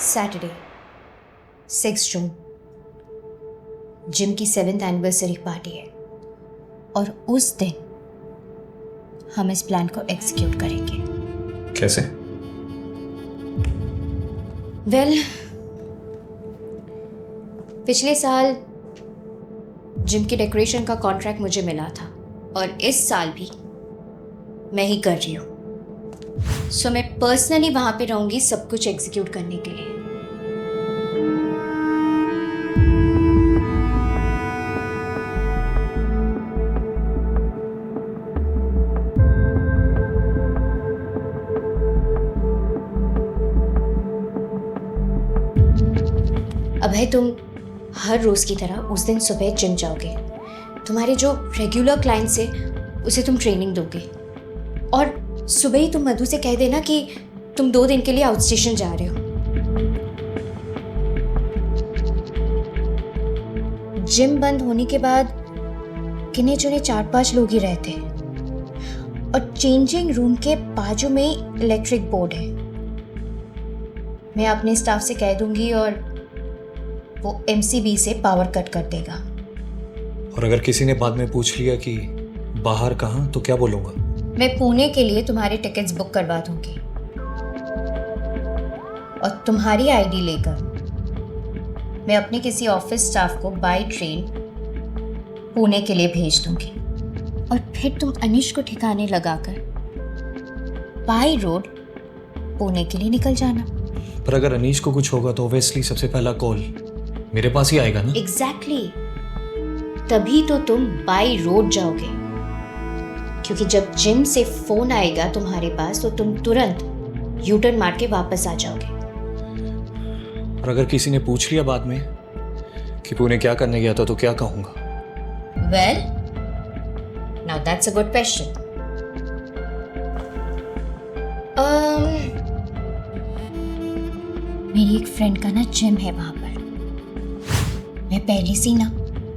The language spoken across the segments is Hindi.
सैटरडे 6 जून जिम की 7th एनिवर्सरी पार्टी है और उस दिन हम इस प्लान को एग्जीक्यूट करेंगे। कैसे? वेल, पिछले साल जिम की डेकोरेशन का कॉन्ट्रैक्ट मुझे मिला था और इस साल भी मैं ही कर रही हूँ। सो मैं पर्सनली वहां पे रहूंगी सब कुछ एग्जीक्यूट करने के लिए। अभय, तुम हर रोज की तरह उस दिन सुबह जिम जाओगे। तुम्हारे जो रेगुलर क्लाइंट्स है उसे तुम ट्रेनिंग दोगे और सुबह ही तुम मधु से कह देना कि तुम 2 दिन के लिए आउट स्टेशन जा रहे हो। जिम बंद होने के बाद गिने चुने 4-5 लोग ही रहते हैं और चेंजिंग रूम के बाजू में ही इलेक्ट्रिक बोर्ड है। मैं अपने स्टाफ से कह दूंगी और वो MCB से पावर कट कर देगा। और अगर किसी ने बाद में पूछ लिया कि बाहर कहाँ, तो क्या बोलूँगा? मैं पुणे के लिए तुम्हारे टिकट्स बुक करवा दूंगी और तुम्हारी आईडी लेकर मैं अपने किसी ऑफिस स्टाफ को बाय ट्रेन पुणे के लिए भेज दूंगी और फिर तुम अनीश को ठिकाने लगाकर बाय रोड पुणे के लिए निकल जाना। पर अगर अनीश को कुछ होगा तो ऑब्वियसली सबसे पहला कॉल मेरे पास ही आएगा ना? एग्जैक्टली, तभी तो तुम बाय रोड जाओगे, क्योंकि जब जिम से फोन आएगा तुम्हारे पास तो तुम तुरंत यूटर्न मार के वापस आ जाओगे। और अगर किसी ने पूछ लिया बाद में कि पुणे क्या करने गया था तो क्या कहूंगा? Well, now that's a good question. मेरी एक फ्रेंड का ना जिम है वहां पर। मैं पहले से ना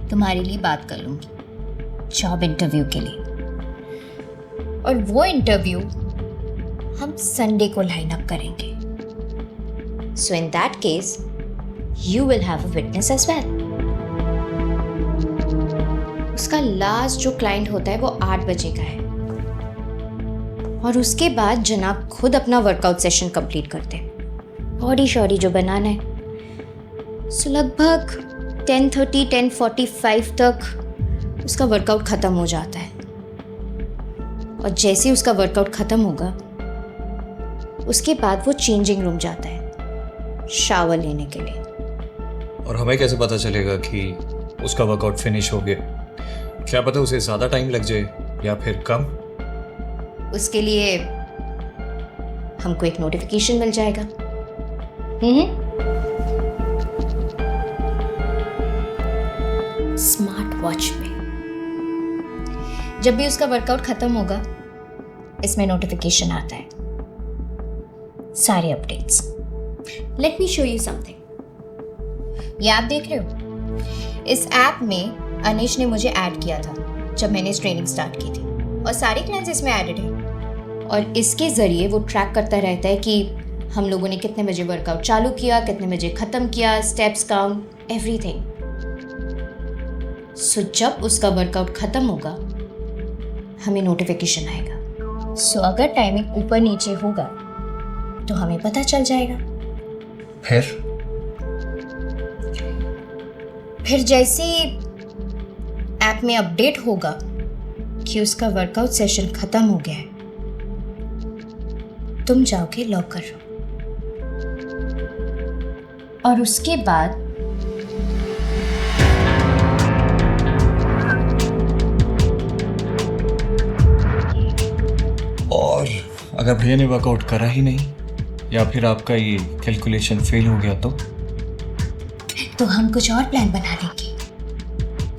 तुम्हारे लिए बात कर लूंगी जॉब इंटरव्यू के लिए और वो इंटरव्यू हम संडे को लाइन अप करेंगे। So in that case you will have a witness as well. उसका लास्ट जो क्लाइंट होता है वो 8 बजे का है और उसके बाद जनाब खुद अपना वर्कआउट सेशन कंप्लीट करते हैं। बॉडी शॉडी जो बनाना है, सो लगभग 10:30 10:45 तक उसका वर्कआउट ख़त्म हो जाता है और जैसे ही उसका वर्कआउट ख़त्म होगा उसके बाद वो चेंजिंग रूम जाता है शावर लेने के लिए। और हमें कैसे पता चलेगा कि उसका वर्कआउट फिनिश हो गया? क्या पता उसे ज़्यादा टाइम लग जाए या फिर कम। उसके लिए हमको एक नोटिफिकेशन मिल जाएगा। स्मार्ट वॉच पे जब भी उसका वर्कआउट खत्म होगा इसमें नोटिफिकेशन आता है, सारे updates. Let me show you something. ये आप देख रहे हो? इस ऐप में अनीश ने मुझे ऐड किया था जब मैंने इस ट्रेनिंग स्टार्ट की थी और सारे क्लाइंट्स इसमें एडेड हैं और इसके ज़रिए वो ट्रैक करता रहता है कि हम लोगों ने कितने बजे वर्कआउट चालू किया, कितने बजे ख़त्म किया, स्टेप्स काउंट, एवरीथिंग। सो जब उसका वर्कआउट ख़त्म होगा हमें नोटिफिकेशन आएगा। सो अगर टाइमिंग ऊपर नीचे होगा तो हमें पता चल जाएगा। फिर जैसे ऐप में अपडेट होगा कि उसका वर्कआउट सेशन ख़त्म हो गया है, तुम जाओगे लॉक कर लो और उसके बाद और अगर भैया ने वर्कआउट करा ही नहीं या फिर आपका ये कैलकुलेशन फेल हो गया तो हम कुछ और प्लान बना लेंगे,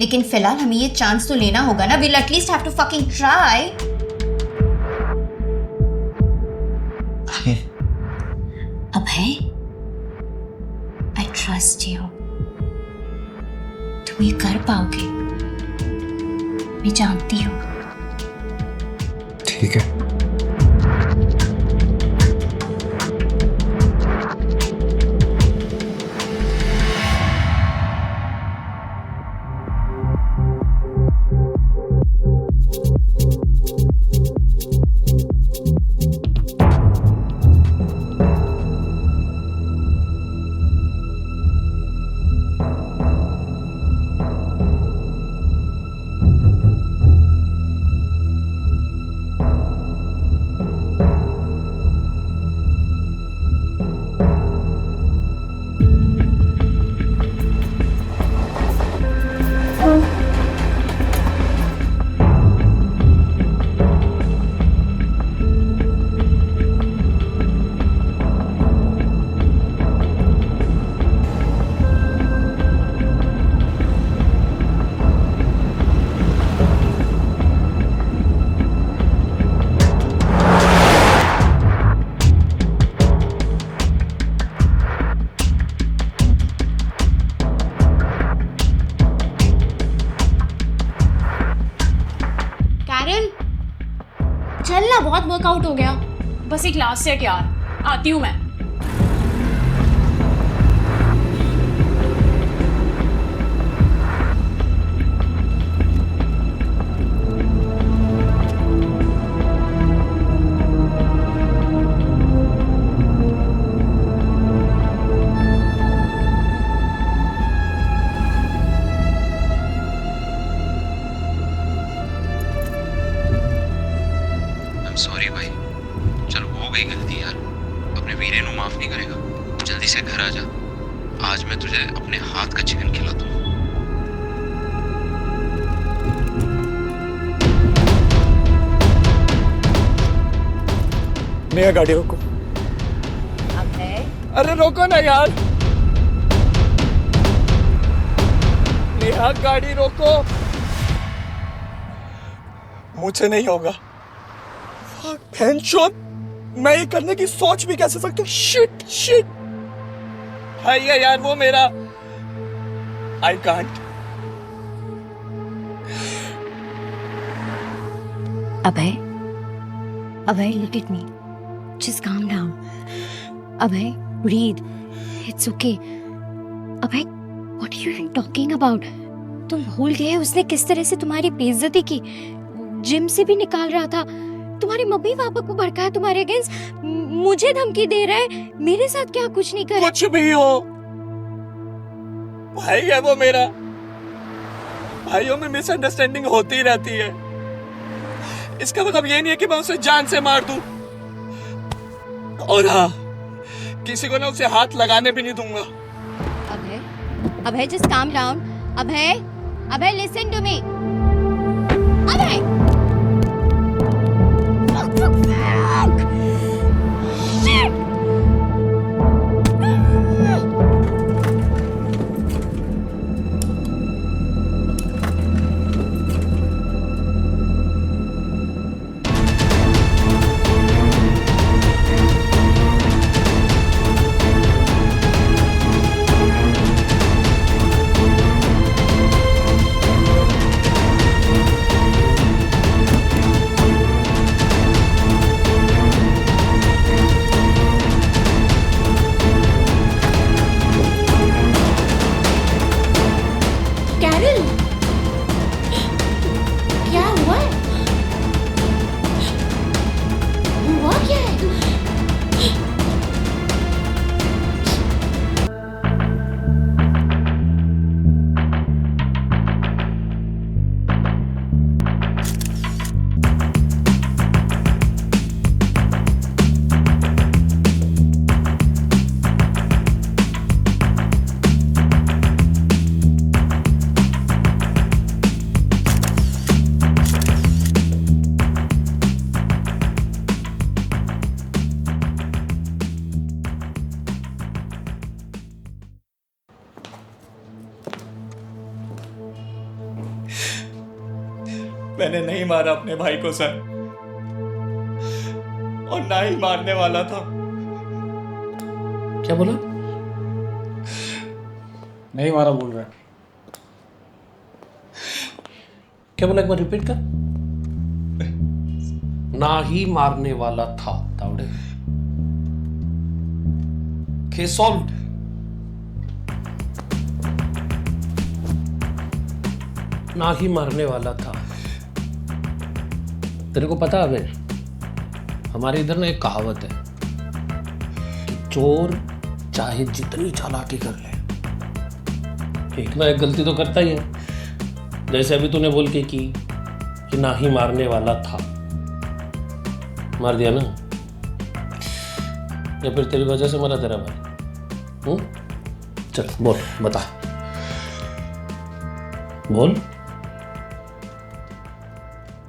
लेकिन फिलहाल हमें ये चांस तो लेना होगा ना। Will at least have to fucking try. Abhay, I trust you. तुम ये कर पाओगे, मैं जानती हूँ। ठीक है। वर्कआउट हो गया, बस एक लास्ट सेट यार, आती हूँ मैं। सॉरी भाई, चल हो गई गलती यार, अपने वीरे नु माफ नहीं करेगा। जल्दी से घर आ जा, आज मैं तुझे अपने हाथ का चिकन खिलाता हूँ। नेहा गाड़ी रोको। अरे रोको ना यार, नेहा गाड़ी रोको। मुझे नहीं होगा। मैं ये करने की सोच भी कैसे सकता हूँ? शिट शिट है यार वो मेरा। I can't. Abhay, Abhay, look at me. Just calm down. Abhay, breathe. It's okay. Abhay, what are you even talking about? तुम भूल गए उसने किस तरह से तुम्हारी बेइज्जती की? जिम से भी निकाल रहा था। तुम्हारे मम्मी पापा को भड़काया तुम्हारे अगेंस्ट, मुझे धमकी दे रहा है। मेरे साथ क्या कुछ नहीं करे? कुछ भी हो, भाई है वो मेरा। भाइयों में मिसअंडरस्टैंडिंग होती रहती है। इसका मतलब ये नहीं है कि मैं उसे जान से मार दूं। और हाँ, किसी को ना उसे हाथ लगाने भी नहीं दूंगा। Abhay, Abhay, just calm down. Abhay, Abhay, listen to me. Abhay! Fuck! Shit! Carol, क्या हुआ है? हुआ क्या है? मैंने नहीं मारा अपने भाई को सर, और ना ही मारने वाला था। क्या बोला? नहीं मारा बोल रहा है। क्या बोला, एक बार रिपीट कर। ना ही मारने वाला था तावड़े। Case solved. ना ही मारने वाला था। तेरे को पता है, हमारे इधर ना एक कहावत है कि चोर चाहे जितनी चालाकी कर ले, एक ना एक गलती तो करता ही है। जैसे अभी तूने बोल के की कि ना ही मारने वाला था, मार दिया ना, या फिर तेरी वजह से मरा तेरा भाई? चल बोल, बता, बोल।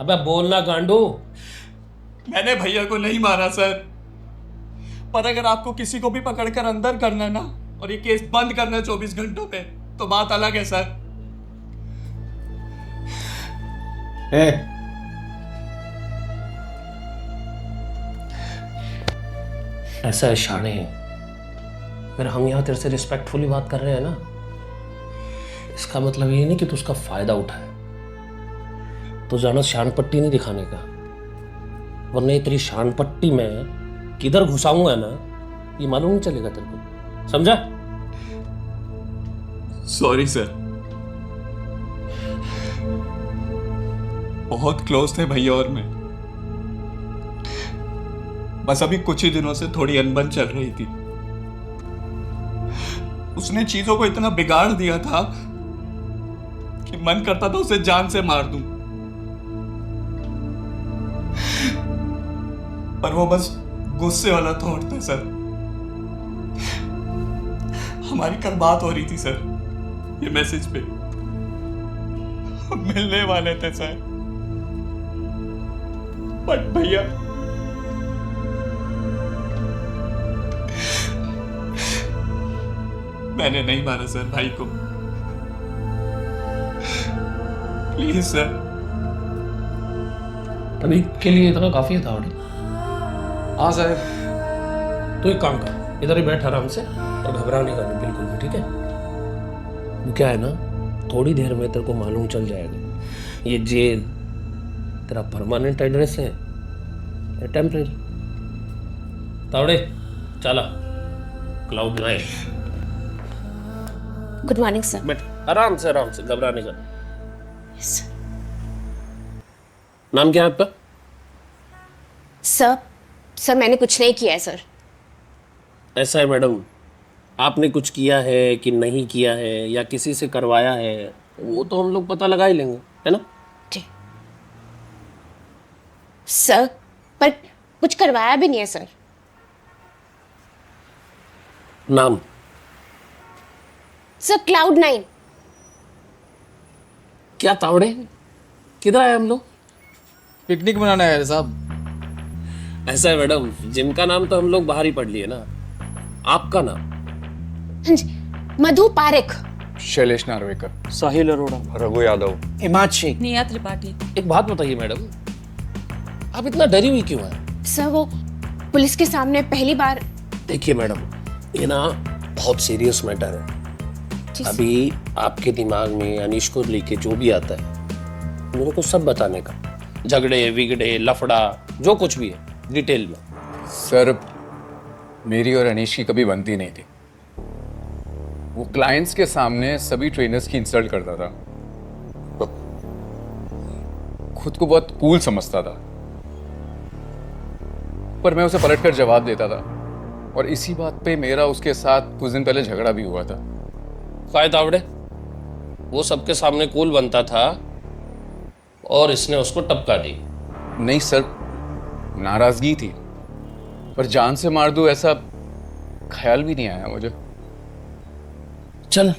अबे बोलना गांडू। मैंने भैया को नहीं मारा सर, पर अगर आपको किसी को भी पकड़कर अंदर करना ना और ये केस बंद करना है 24 घंटों पे, तो बात अलग है सर। ऐसा है शाने, फिर हम यहाँ तेरे से रिस्पेक्टफुली बात कर रहे हैं ना, इसका मतलब ये नहीं कि तू उसका फायदा उठाए। तो जाना शान पट्टी नहीं दिखाने का, वरना ये तेरी शान पट्टी में किधर घुसाऊंगा ना, ये मालूम नहीं चलेगा तेरे को, समझा? सॉरी सर, बहुत क्लोज थे भैया और मैं। बस अभी कुछ ही दिनों से थोड़ी अनबन चल रही थी। उसने चीजों को इतना बिगाड़ दिया था कि मन करता था उसे जान से मार दूं, पर वो बस गुस्से वाला थॉट था सर। हमारी कल बात हो रही थी सर, ये मैसेज पे हम मिलने वाले थे सर, बट भैया मैंने नहीं मारा सर भाई को। Please sir. अभी के लिए इतना काफी है तावड़े। हाँ साहब। तो एक काम कर, इधर ही बैठ आराम से और घबरा नहीं करना बिल्कुल भी, ठीक है? वो क्या है ना, थोड़ी देर में तेरे को मालूम चल जाएगा ये जेल तेरा परमानेंट एड्रेस है या टेम्परेरी। तावड़े चला, क्लाउड 9। Good morning sir. बैठ आराम से घबरा नहीं करना। नाम क्या है आपका? सर मैंने कुछ नहीं किया है सर। ऐसा है मैडम, आपने कुछ किया है कि नहीं किया है या किसी से करवाया है, वो तो हम लोग पता लगा ही लेंगे, है ना? जी सर, पर कुछ करवाया भी नहीं है सर। नाम? Sir cloud 9। क्या तावड़े, किधर आए हम लोग? पिकनिक मनाने आए साहब। ऐसा है मैडम, जिम का नाम तो हम लोग बाहर ही पढ़ लिए ना, आपका नाम? हाँ जी, मधु पारेख। शैलेश नार्वेकर। साहिल अरोड़ा। रघु यादव। इमाद शेख। निया त्रिपाठी। एक बात बताइए मैडम, आप इतना डरी हुई क्यों हैं? सर वो पुलिस के सामने पहली बार। देखिए मैडम, ये ना बहुत सीरियस मैटर है। अभी आपके दिमाग में अनीश को लेके जो भी आता है मेरे को सब बताने का, झगड़े विगड़े लफड़ा जो कुछ भी है डिटेल में। सर मेरी और अनीश की कभी बनती नहीं थी। वो क्लाइंट्स के सामने सभी ट्रेनर्स की इंसल्ट करता था, खुद को बहुत कूल समझता था, पर मैं उसे पलटकर जवाब देता था और इसी बात पे मेरा उसके साथ कुछ दिन पहले झगड़ा भी हुआ था। काय तावड़े, वो सबके सामने कूल बनता था और इसने उसको टपका दी। नहीं सर, नाराजगी थी, पर जान से मार दूं ऐसा ख्याल भी नहीं आया मुझे। चल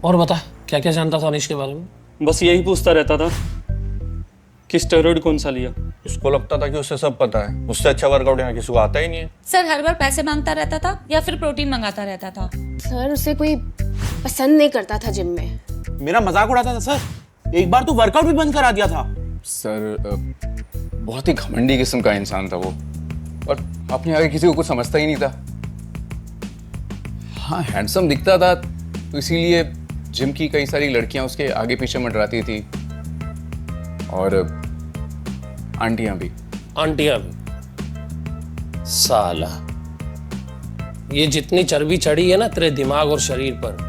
और बता, क्या क्या जानता था अनीश के बारे में? बस यही पूछता रहता था कि स्टेरॉइड कौन सा लिया। इसको लगता था कि उसे सब पता है, उससे अच्छा वर्कआउट यहाँ किसी को आता ही नहीं है। सर हर बार पैसे मांगता रहता था या फिर प्रोटीन मंगाता रहता था? सर उसे कोई पसंद नहीं करता था जिम में। मेरा मजाक उड़ाता था सर, एक बार तो वर्कआउट भी बंद करा दिया था। सर बहुत ही घमंडी किस्म का इंसान था वो, और अपने आगे किसी को कुछ समझता ही नहीं था। हाँ हैंडसम दिखता था, तो इसीलिए जिम की कई सारी लड़कियां उसके आगे पीछे मंडराती थी, और आंटियां भी। साला, ये जितनी चर्बी चढ़ी है ना तेरे दिमाग और शरीर पर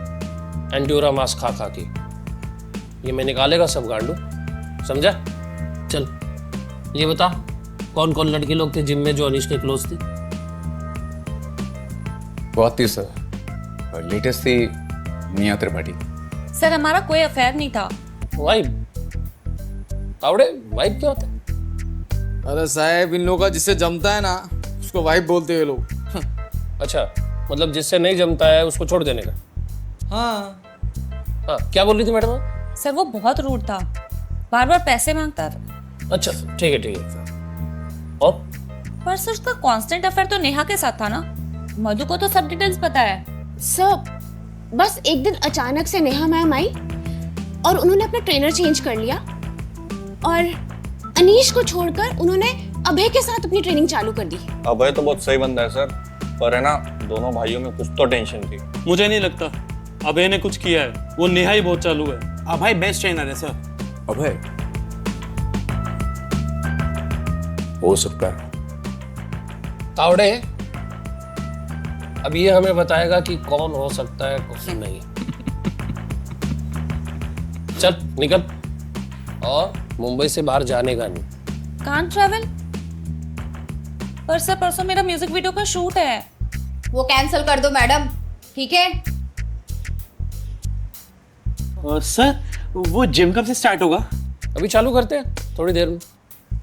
एंड्योरा मास खा खा के, ये मैं निकालेगा सब गांडू, समझा? चल ये बता, कौन कौन लड़के लोग थे जिम में जो अनीश के क्लोज थे? बहुत थी सर, और लेटेस्ट थी निया त्रिपाठी। सर हमारा कोई अफेयर नहीं था। वाइब? तावड़े वाइब क्या होता है? अरे साहब, इन लोगों का जिससे जमता है ना उसको वाइफ बोलते हैं लोग। अच्छा, मतलब जिससे नहीं जमता है उसको छोड़ देने का? हाँ क्या बोल रही थी मैडम? सर वो बहुत रूड था, बार बार पैसे मांगता था। अच्छा ठीक है। और पर सर उसका कांस्टेंट अफेयर तो नेहा के साथ था ना, मधु को तो सब डिटेल्स पता है। सर बस एक दिन अचानक से नेहा मैम आई और उन्होंने अपना ट्रेनर चेंज कर लिया, और अनीश को छोड़कर उन्होंने अभय के साथ अपनी ट्रेनिंग चालू कर दी। अभय तो बहुत सही बंदा है सर, पर है ना दोनों भाइयों में कुछ तो टेंशन थी। मुझे नहीं लगता अभय ने कुछ किया है, वो नेहा ही बहुत चालू है। अभय बेस्ट ट्रेनर है सर। अभय हो सकता है। तावड़े, अब ये हमें बताएगा कि कौन हो सकता है कौन नहीं। चल निकल, और मुंबई से बाहर जाने का नहीं। Can't travel? पर सर परसों मेरा म्यूजिक वीडियो का शूट है। वो कैंसिल कर दो मैडम, ठीक है? सर वो जिम कब से स्टार्ट होगा? अभी चालू करते हैं थोड़ी देर में।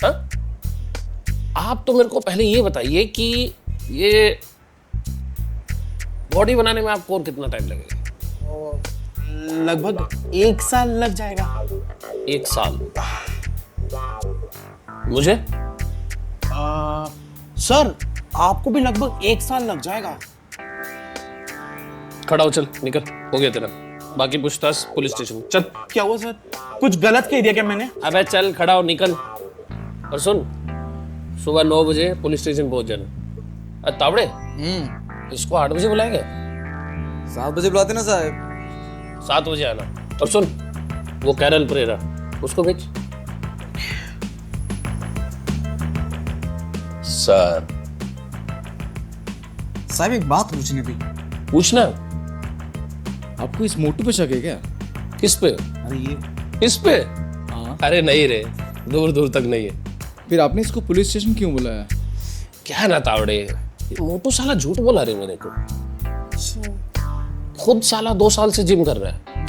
हाँ? आप तो मेरे को पहले ये बताइए कि ये बॉडी बनाने में आपको और कितना टाइम लगेगा? लगभग 1 साल लग जाएगा। 1 साल? मुझे? सर आपको भी लगभग 1 साल लग जाएगा। खड़ा हो, चल निकल, हो गया तेरा। बाकी पूछताछ पुलिस स्टेशन। चल। क्या हुआ सर? कुछ गलत कह दिया क्या मैंने? अबे चल, खड़ा हो, निकल। और सुन, सुबह 9 बजे पुलिस स्टेशन पहुंच जाना। अरे तावड़े, इसको 8 बजे बुलाएंगे? 7 बजे बुलाते ना साहब। 7 बजे आना। और सुन, वो कैरल परेरा, उसको भेज। सर साहब एक बात पूछनी थी। पूछना? आपको इस मोटू पे शक है क्या? किस पे? अरे ये किस पे? अरे नहीं रे, दूर दूर तक नहीं है। फिर आपने इसको पुलिस स्टेशन क्यों बुलाया? क्या ना तावड़े, मोटू साला झूठ बोला रे मेरे को। खुद साला 2 साल से जिम कर रहा है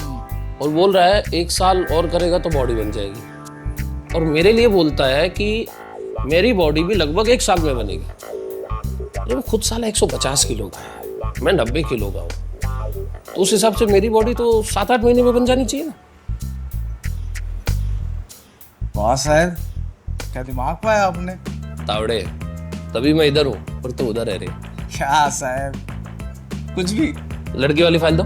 और बोल रहा है 1 साल और करेगा तो बॉडी बन जाएगी। और मेरे लिए बोलता है कि मेरी बॉडी भी लगभग 1 साल में बनेगी। अरे खुद साला 150 किलो का है, मैं 90 किलो का हूँ, तो उस हिसाब से मेरी बॉडी तो 7-8 महीने में बन जानी चाहिए ना। वाह साहब, क्या दिमाग पाया आपने। तावड़े, तभी मैं इधर हूँ और तो उधर है रे। क्या साहब, कुछ भी। लड़की वाली फाइल दो।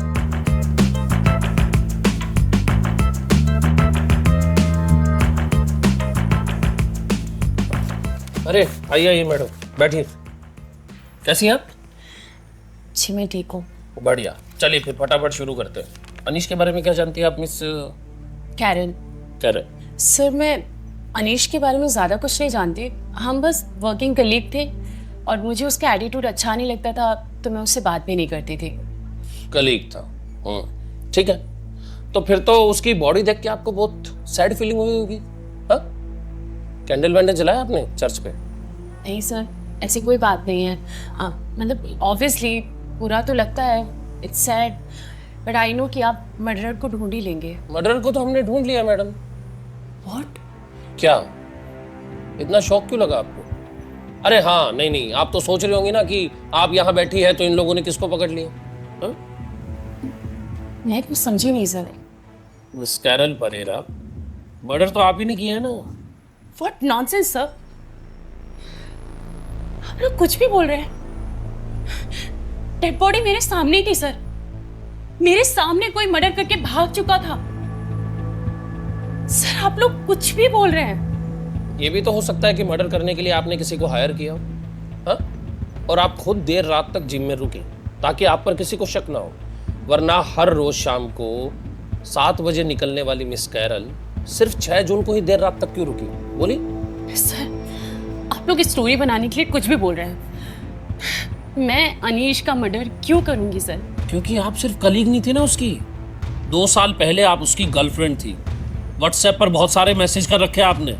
अरे आइए मैडम, बैठिए। कैसी हैं आप? जी मैं ठीक हूँ। बढ़िया, चलिए फिर फटाफट शुरू करते हैं। अनीश के बारे में क्या जानती है आप मिस कैरल? कैरल? सर मैं अनीश के बारे में ज़्यादा कुछ नहीं जानती। हम बस वर्किंग कलीग थे और मुझे उसका एटीट्यूड अच्छा नहीं लगता था, तो मैं उससे बात भी नहीं करती थी। कलीग था? ठीक है, तो फिर तो उसकी बॉडी देख के आपको बहुत सैड फीलिंग हुई होगी। हाँ? कैंडल वैंडल जलाया आपने चर्च पे? नहीं सर, ऐसी कोई बात नहीं है। मतलब ऑब्वियसली बुरा तो लगता है, it's sad, but I know कि आप मर्डरर को ढूंढ ही लेंगे। मर्डरर को तो हमने ढूंढ लिया मैडम। व्हाट? क्या इतना शौक क्यों लगा आपको? अरे हाँ, नहीं, आप तो सोच रहे होंगे ना कि आप यहाँ बैठी है तो इन लोगों ने किसको पकड़ लिया। हाँ? मैं कुछ समझी नहीं sir. Miss Carol Pereira, murder तो आप ही ने किया है ना? व्हाट नॉनसेंस सर, आप लोग कुछ भी बोल रहे हैं। डेड बॉडी मेरे सामने ही थी सर, मेरे सामने कोई मर्डर करके भाग चुका था। सर आप लोग कुछ भी बोल रहे हैं। ये भी तो हो सकता है कि मर्डर करने के लिए आपने किसी को हायर किया हो। हाँ? और आप खुद देर रात तक जिम में रुके ताकि आप पर किसी को शक ना हो, वरना हर रोज शाम को 7 बजे निकलने वाली मिस कैरल सिर्फ 6 जून को ही देर रात तक क्यों रुकी? बोली। सर आप लोग स्टोरी बनाने के लिए कुछ भी बोल रहे हैं। मैं अनीश का मर्डर क्यों करूंगी सर? क्योंकि आप सिर्फ कलीग नहीं थी ना उसकी, 2 साल पहले आप उसकी गर्लफ्रेंड थी। व्हाट्सएप पर बहुत सारे मैसेज कर रखे आपने।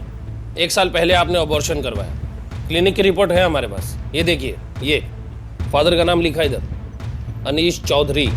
1 साल पहले आपने अबॉर्शन करवाया। क्लिनिक की रिपोर्ट है हमारे पास, ये देखिए, ये फादर का नाम लिखा इधर, अनीश चौधरी।